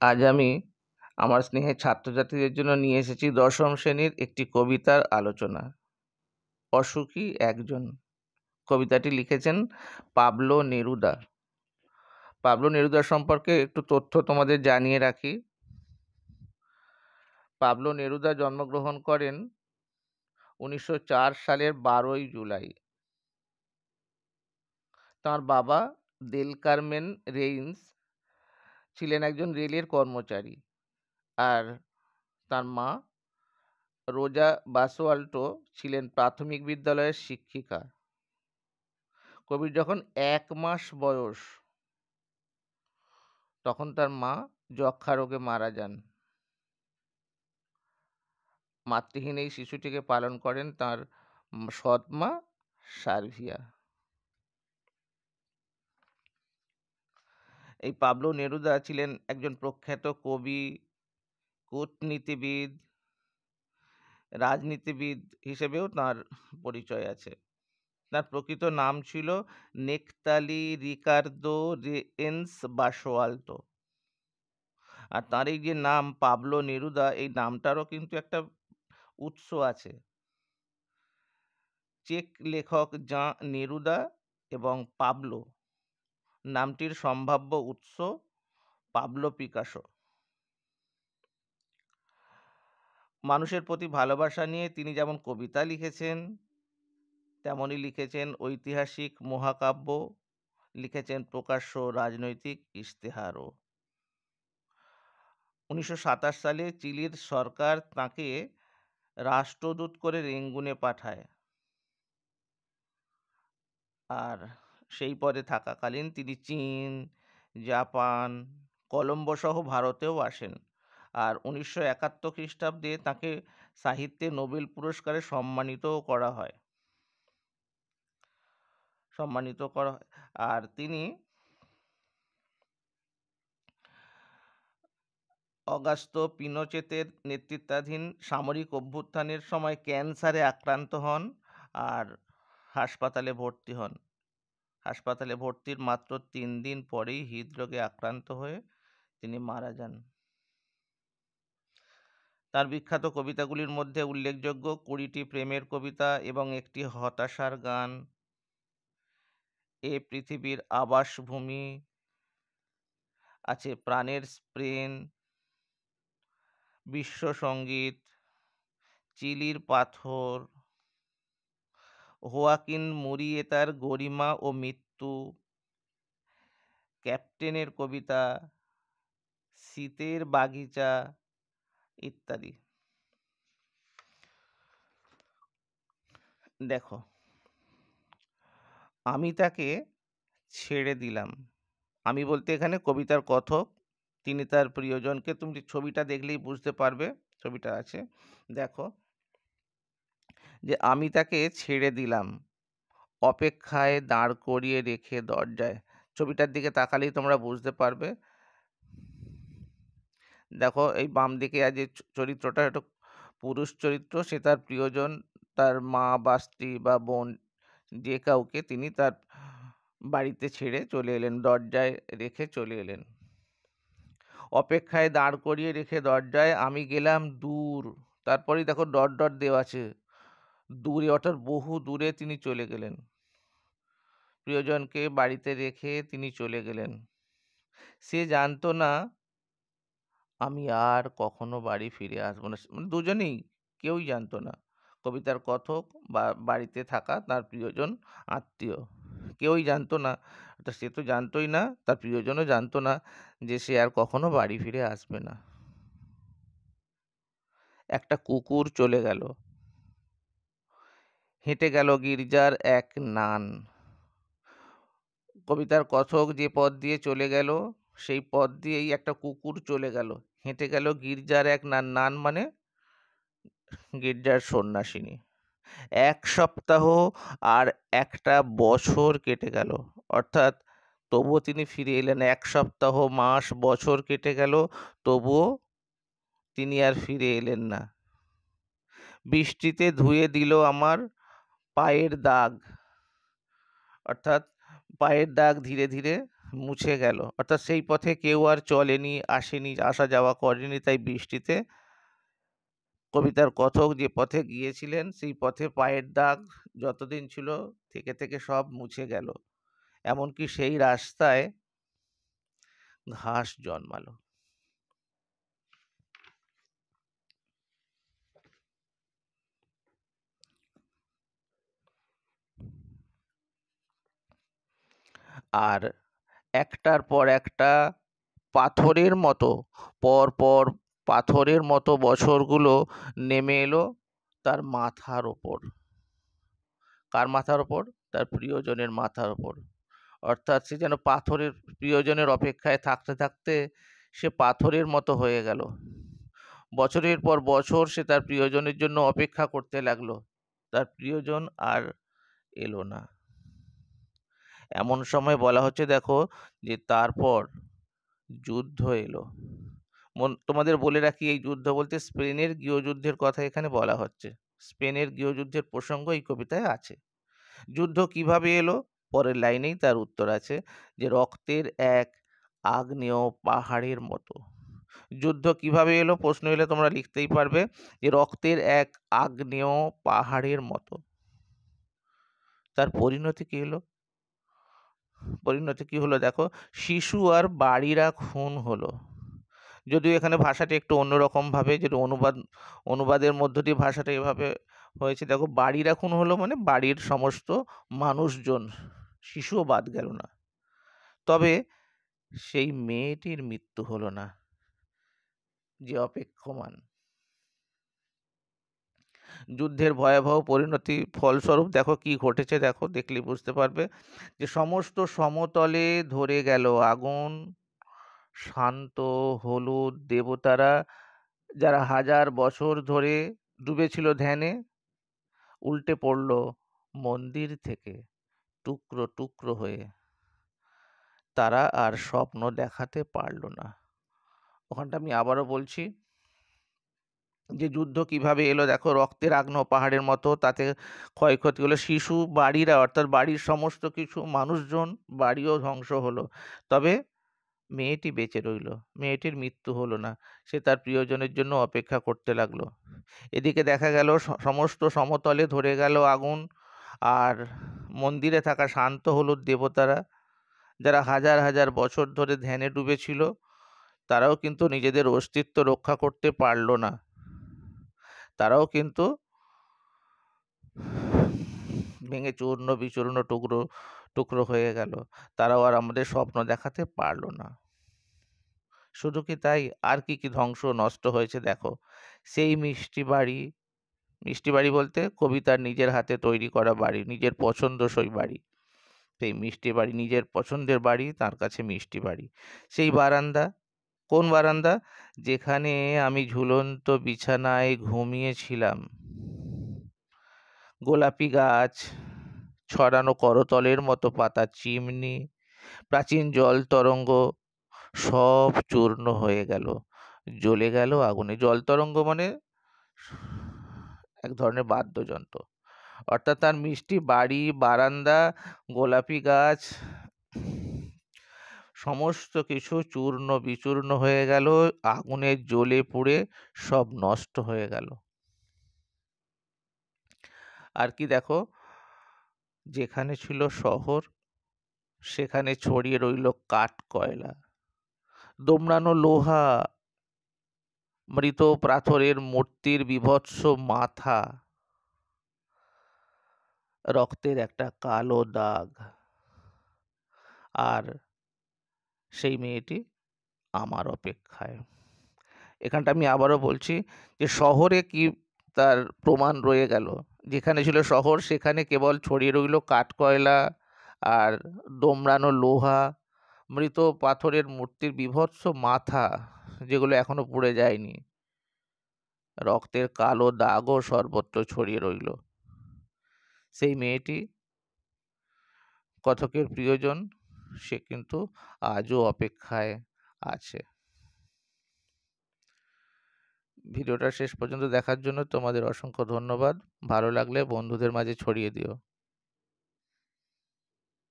আজ আমি আমার স্নেহের ছাত্রছাত্রীদের জন্য নিয়ে এসেছি দশম শ্রেণীর একটি কবিতার আলোচনা। অসুখী একজন। কবিতাটি লিখেছেন পাবলো নেরুদা। পাবলো নেরুদা সম্পর্কে একটু তথ্য তোমাদের জানিয়ে রাখি। পাবলো নেরুদা জন্মগ্রহণ করেন 1904 সালের 12ই জুলাই। তাঁর বাবা দেল কারমেন রেইন্স ছিলেন একজন রেলের কর্মচারী, আর তার মা রোজা বাসোয়াল্টো ছিলেন প্রাথমিক বিদ্যালয়ের শিক্ষিকা। কবির যখন 1 মাস বয়স তখন তার মা যক্ষ্মা রোগে মারা যান। মাতৃহীন এই শিশুটিকে পালন করেন তার সৎ মা সার্ভিয়া। এই পাবলো নেরুদা ছিলেন একজন প্রখ্যাত কবি, কূটনীতিবিদ, রাজনীতিবিদ হিসেবেও তার পরিচয় আছে। তার প্রকৃত নাম ছিল নেকতালি রিকার্দো রেয়েন্স বাসোয়াল্তো। আর তার এই যে নাম পাবলো নেরুদা, এই নামটারও কিন্তু একটা উৎস আছে। চেক লেখক জাঁ নেরুদা এবং পাবলো নামটির সম্ভাব্য উৎস পাবলো পিকাসো। মানুষের প্রতি ভালোবাসা নিয়ে তিনি যেমন কবিতা লিখেছেন, তেমনই লিখেছেন ঐতিহাসিক মহাকাব্য, লিখেছেন প্রকাশ্য রাজনৈতিক ইশতেহারও। 1927 সালে চিলির সরকার তাঁকে রাষ্ট্রদূত করে রেঙ্গুনে পাঠায়, আর সেই পদে থাকাকালীন তিনি চীন, জাপান, কলম্বো সহ ভারতেও আসেন। আর 1971 খ্রিস্টাব্দে তাঁকে সাহিত্যে নোবেল পুরস্কারে সম্মানিতও করা হয়। আর তিনি অগাস্তো পিনোচেতের নেতৃত্বাধীন সামরিক অভ্যুত্থানের সময় ক্যান্সারে আক্রান্ত হন আর হাসপাতালে ভর্তি হন। হাসপাতালে ভর্তির মাত্র 3 দিন পরেই হৃদরোগে আক্রান্ত হয়ে তিনি মারা যান। তার বিখ্যাত কবিতাগুলির মধ্যে উল্লেখযোগ্য 20টি প্রেমের কবিতা এবং একটি হতাশার গান, এ পৃথিবীর আবাসভূমি, আছে প্রাণের স্প্রেন, বিশ্বসঙ্গীত, চিলির পাথর, হোয়াকিন মুরিয়েতার গরিমা ও মৃত্যু, ক্যাপ্টেনের কবিতা, শীতের বাগিচা ইত্যাদি। দেখো, আমি তাকে ছেড়ে দিলাম। আমি বলতে এখানে কবিতার কথক, তিনি তার প্রিয়জনকে, তুমি ছবিটা দেখলেই বুঝতে পারবে, ছবিটা আছে দেখো, যে আমি তাকে ছেড়ে দিলাম, অপেক্ষায় দাঁড় করিয়ে রেখে দরজায়। ছবিটার দিকে তাকালেই তোমরা বুঝতে পারবে। দেখো, এই বাম দিকে যে চরিত্রটা, এটা পুরুষ চরিত্র, সে তার প্রিয়জন, তার মা বা স্ত্রী বা বোন যে কাউকে তিনি তার বাড়িতে ছেড়ে চলে এলেন, দরজায় রেখে চলে এলেন। অপেক্ষায় দাঁড় করিয়ে রেখে দরজায় আমি গেলাম দূর। তারপরেই দেখো ডট ডট দেওয়া আছে, দূরে, অর্থাৎ বহু দূরে তিনি চলে গেলেন। প্রিয়জনকে বাড়িতে রেখে তিনি চলে গেলেন। সে জানতো না আমি আর কখনো বাড়ি ফিরে আসবো না। মানে দুজনেই, কেউই জানতো না, কবিতার কথক বা বাড়িতে থাকা তার প্রিয়জন আত্মীয়, কেউই জানতো না। সে তো জানতোই না, তার প্রিয়জনও জানতো না যে সে আর কখনো বাড়ি ফিরে আসবে না। একটা কুকুর চলে গেল, হেঁটে গেল গির্জার এক নান। কবিতার কথক যে পথ দিয়ে চলে গেল, সেই পথ দিয়েই একটা কুকুর চলে গেল, হেঁটে গেল গির্জার এক নান। নান মানে গির্জার সন্ন্যাসিনী। 1 সপ্তাহ আর 1টা বছর কেটে গেল, অর্থাৎ তবুও তিনি ফিরে এলেন। 1 সপ্তাহ, মাস, বছর কেটে গেল, তবুও তিনি আর ফিরে এলেন না। বৃষ্টিতে ধুয়ে দিল আমার পায়ের দাগ, অর্থাৎ পায়ের দাগ ধীরে ধীরে মুছে গেল, অর্থাৎ সেই পথে কেউ আর চলেনি, আসেনি, আসা যাওয়া করেনি, তাই বৃষ্টিতে কবিতার কথক যে পথে গিয়েছিলেন সেই পথে পায়ের দাগ যতদিন ছিল থেকে থেকে সব মুছে গেল, এমনকি সেই রাস্তায় ঘাস জন্মালো। আর একটার পর একটা পাথরের মতো পর পর পাথরের মতো বছরগুলো নেমে এলো তার মাথার ওপর। কার মাথার ওপর? তার প্রিয়জনের মাথার ওপর। অর্থাৎ সে যেন পাথরের, প্রিয়জনের অপেক্ষায় থাকতে থাকতে সে পাথরের মতো হয়ে গেল। বছরের পর বছর সে তার প্রিয়জনের জন্য অপেক্ষা করতে লাগলো, তার প্রিয়জন আর এলো না। এমন সময় বলা হচ্ছে দেখো যে তারপর যুদ্ধ এলো। তোমাদের বলে রাখি, এই যুদ্ধ বলতে স্পেনের গৃহযুদ্ধের কথা এখানে বলা হচ্ছে। স্পেনের গৃহযুদ্ধের প্রসঙ্গ এই কবিতায় আছে। যুদ্ধ কিভাবে এলো? পরের লাইনেই তার উত্তর আছে, যে রক্তের এক আগ্নেয় পাহাড়ের মতো। যুদ্ধ কিভাবে এলো প্রশ্ন এলে তোমরা লিখতেই পারবে যে রক্তের এক আগ্নেয় পাহাড়ের মতো। তার পরিণতি কি হলো? পরিণতি কি হলো দেখো, শিশু আর বাড়িরা খুন হলো। যদিও এখানে ভাষাটা একটু অন্যরকম ভাবে, যেটা অনুবাদের মধ্য দিয়ে ভাষাটা এভাবে হয়েছে, দেখো বাড়িরা খুন হলো মানে বাড়ির সমস্ত মানুষজন, শিশুও বাদ গেল না। তবে সেই মেয়েটির মৃত্যু হলো না, যে অপেক্ষমান। যুদ্ধের ভয়াবহ পরিণতি ফলস্বরূপ দেখো কি ঘটেছে, দেখো দেখলে বুঝতে পারবে যে সমস্ত সমতলে ধরে গেল আগুন। শান্ত হলুদ দেবতারা, যারা হাজার বছর ধরে ডুবেছিল ধ্যানে, উল্টে পড়ল মন্দির থেকে টুকরো টুকরো হয়ে। তারা আর স্বপ্ন দেখাতে পারল না। ওখানটা আমি আবারও বলছি যে যুদ্ধ কিভাবে এলো দেখো, রক্তের আগ্নেয় পাহাড়ের মতো, তাতে ক্ষয়ক্ষতি হলো, শিশু বাড়িরা অর্থাৎ বাড়ির সমস্ত কিছু মানুষজন, বাড়িও ধ্বংস হলো। তবে মেয়েটি বেঁচে রইল, মেয়েটির মৃত্যু হলো না, সে তার প্রিয়জনের জন্য অপেক্ষা করতে লাগলো। এদিকে দেখা গেল সমস্ত সমতলে ধরে গেল আগুন, আর মন্দিরে থাকা শান্ত হলুদ দেবতারা, যারা হাজার হাজার বছর ধরে ধ্যানে ডুবেছিল, তারাও কিন্তু নিজেদের অস্তিত্ব রক্ষা করতে পারলো না। তারাও কিন্তু ভেঙে চূর্ণ বিচূর্ণ টুকরো টুকরো হয়ে গেল। তারাও আর আমাদের স্বপ্ন দেখাতে পারলো না। শুধু কি তাই, আর কি কি ধ্বংস নষ্ট হয়েছে দেখো। সেই মিষ্টি বাড়ি, মিষ্টি বাড়ি বলতে কবিতার নিজের হাতে তৈরি করা বাড়ি, নিজের পছন্দসই বাড়ি, সেই মিষ্টি বাড়ি, নিজের পছন্দের বাড়ি, তার কাছে মিষ্টি বাড়ি। সেই বারান্দা, কোন বারান্দা? যেখানে আমি ঝুলন্ত বিছানায় ঘুমিয়েছিলাম। গোলাপি গাছ, ছড়ানো করতলের মতো পাতা চিমনি, প্রাচীন জল তরঙ্গ, সব চূর্ণ হয়ে গেল, জ্বলে গেল আগুনে। জল তরঙ্গ মানে এক ধরনের বাদ্যযন্ত্র। অর্থাৎ তার মিষ্টি বাড়ি, বারান্দা, গোলাপি গাছ, সমস্ত কিছু চূর্ণ বিচূর্ণ হয়ে গেল, আগুনে জ্বলে পুড়ে সব নষ্ট হয়ে গেল। আর কি দেখো, যেখানে ছিল শহর সেখানে ছড়িয়ে রইল কাঠ কয়লা, দোমড়ানো লোহা, মৃত পাথরের মূর্তির বীভৎস মাথা, রক্তের একটা কালো দাগ। আর সেই মেয়েটি আমার অপেক্ষায়। এখানটা আমি আবারও বলছি যে শহরে কি তার প্রমাণ রয়ে গেল? যেখানে ছিল শহর সেখানে কেবল ছড়িয়ে রইল কাঠকয়লা আর দোমড়ানো লোহা, মৃত পাথরের মূর্তির বীভৎস মাথা, যেগুলো এখনো পুড়ে যায়নি, রক্তের কালো দাগও সর্বত্র ছড়িয়ে রইল। সেই মেয়েটি, কথকের প্রিয়জন, সে কিন্তু আজও অপেক্ষায় আছে। ভিডিওটা শেষ পর্যন্ত দেখার জন্য তোমাদের অসংখ্য ধন্যবাদ। ভালো লাগলে বন্ধুদের মাঝে ছড়িয়ে দিও।